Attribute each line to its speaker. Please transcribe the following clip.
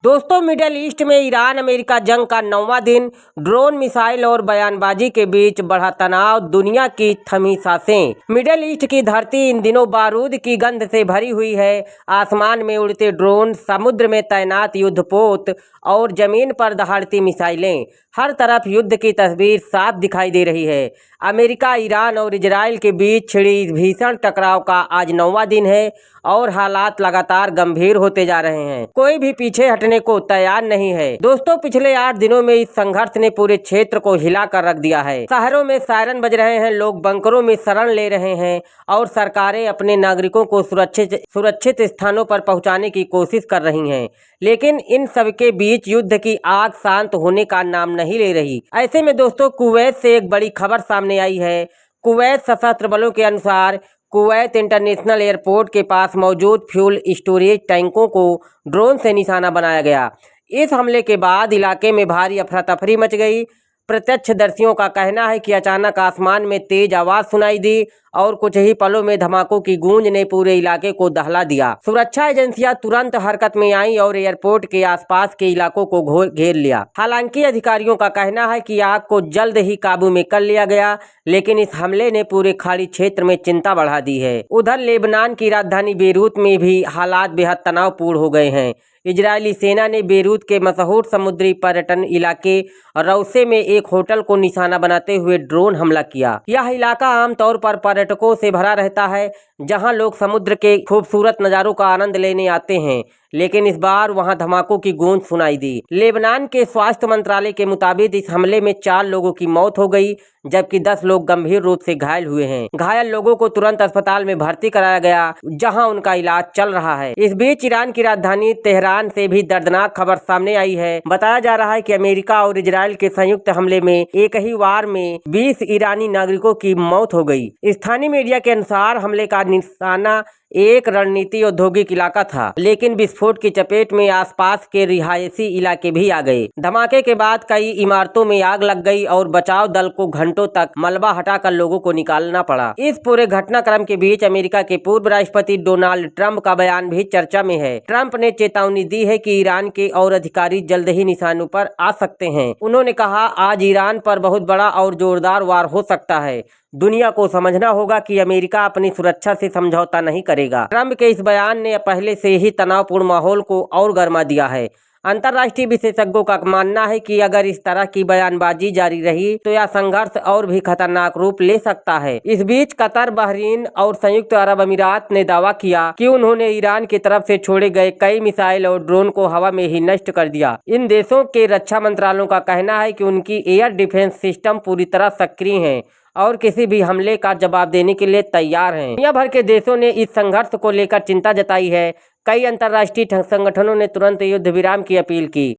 Speaker 1: दोस्तों, middle east में Iran America जंग का 9वां दिन। ड्रोन, मिसाइल और बयानबाजी के बीच बढ़ा तनाव, दुनिया की थमी सांसें। मिडिल ईस्ट की धरती इन दिनों बारूद की गंध से भरी हुई है। आसमान में उड़ते ड्रोन, समुद्र में तैनात युद्धपोत और जमीन पर दहाड़ती मिसाइलें, हर तरफ युद्ध की तस्वीर साफ दिखाई दे रही है। अमेरिका, ईरान और इजराइल के बीच छिड़ी इस भीषण टकराव का आज 9वां दिन है और हालात लगातार गंभीर होते जा रहे हैं। कोई भी पीछे हटने को तैयार नहीं है। दोस्तों, पिछले 8 दिनों में इस संघर्ष ने पूरे क्षेत्र को हिला कर रख दिया है। शहरों में सायरन बज रहे हैं, लोग बंकरों में शरण ले रहे हैं और सरकारें अपने नागरिकों को सुरक्षित स्थानों पर पहुंचाने की कोशिश कर रही हैं। लेकिन इन सबके बीच युद्ध की आग शांत होने का नाम नहीं ले रही। ऐसे में दोस्तों, कुवैत से एक बड़ी खबर सामने आई है। कुवैत सशस्त्र बलों के अनुसार कुवैत इंटरनेशनल एयरपोर्ट के पास मौजूद फ्यूल स्टोरेज टैंकों को ड्रोन से निशाना बनाया गया। इस हमले के बाद इलाके में भारी अफरा तफरी मच गई। प्रत्यक्षदर्शियों का कहना है कि अचानक आसमान में तेज आवाज सुनाई दी और कुछ ही पलों में धमाकों की गूंज ने पूरे इलाके को दहला दिया। सुरक्षा एजेंसियां तुरंत हरकत में आईं और एयरपोर्ट के आसपास के इलाकों को घेर लिया। हालांकि अधिकारियों का कहना है कि आग को जल्द ही काबू में कर लिया गया, लेकिन इस हमले ने पूरे खाड़ी क्षेत्र में चिंता बढ़ा दी है। उधर लेबनान की राजधानी बेरूत में भी हालात बेहद तनावपूर्ण हो गए हैं। इजरायली सेना ने बेरूत के मशहूर समुद्री पर्यटन इलाके रौसे में एक होटल को निशाना बनाते हुए ड्रोन हमला किया। यह इलाका आमतौर पर पर्यटकों से भरा रहता है, जहां लोग समुद्र के खूबसूरत नज़ारों का आनंद लेने आते हैं, लेकिन इस बार वहां धमाकों की गूंज सुनाई दी। लेबनान के स्वास्थ्य मंत्रालय के मुताबिक इस हमले में 4 लोगों की मौत हो गई, जबकि 10 लोग गंभीर रूप से घायल हुए हैं। घायल लोगों को तुरंत अस्पताल में भर्ती कराया गया, जहां उनका इलाज चल रहा है। इस बीच ईरान की राजधानी तेहरान से भी दर्दनाक खबर सामने आई है। बताया जा रहा है कि अमेरिका और इजराइल के संयुक्त हमले में एक ही वार में 20 ईरानी नागरिकों की मौत हो गई। स्थानीय मीडिया के अनुसार हमले का निशाना एक रणनीति औद्योगिक इलाका था, लेकिन विस्फोट की चपेट में आसपास के रिहायशी इलाके भी आ गए। धमाके के बाद कई इमारतों में आग लग गई और बचाव दल को घंटों तक मलबा हटाकर लोगों को निकालना पड़ा। इस पूरे घटनाक्रम के बीच अमेरिका के पूर्व राष्ट्रपति डोनाल्ड ट्रंप का बयान भी चर्चा में है। ट्रंप ने चेतावनी दी है कि ईरान के और अधिकारी जल्द ही निशानों पर आ सकते हैं। उन्होंने कहा, आज ईरान पर बहुत बड़ा और जोरदार वार हो सकता है। दुनिया को समझना होगा कि अमेरिका अपनी सुरक्षा से समझौता नहीं करेगा। ट्रंप के इस बयान ने पहले से ही तनावपूर्ण माहौल को और गर्मा दिया है। अंतर्राष्ट्रीय विशेषज्ञों का मानना है कि अगर इस तरह की बयानबाजी जारी रही तो यह संघर्ष और भी खतरनाक रूप ले सकता है। इस बीच कतर, बहरीन और संयुक्त अरब अमीरात ने दावा किया कि उन्होंने ईरान की तरफ से छोड़े गए कई मिसाइल और ड्रोन को हवा में ही नष्ट कर दिया। इन देशों के रक्षा मंत्रालयों का कहना है कि उनकी एयर डिफेंस सिस्टम पूरी तरह सक्रिय है और किसी भी हमले का जवाब देने के लिए तैयार हैं। दुनिया भर के देशों ने इस संघर्ष को लेकर चिंता जताई है। कई अंतर्राष्ट्रीय संगठनों ने तुरंत युद्ध विराम की अपील की।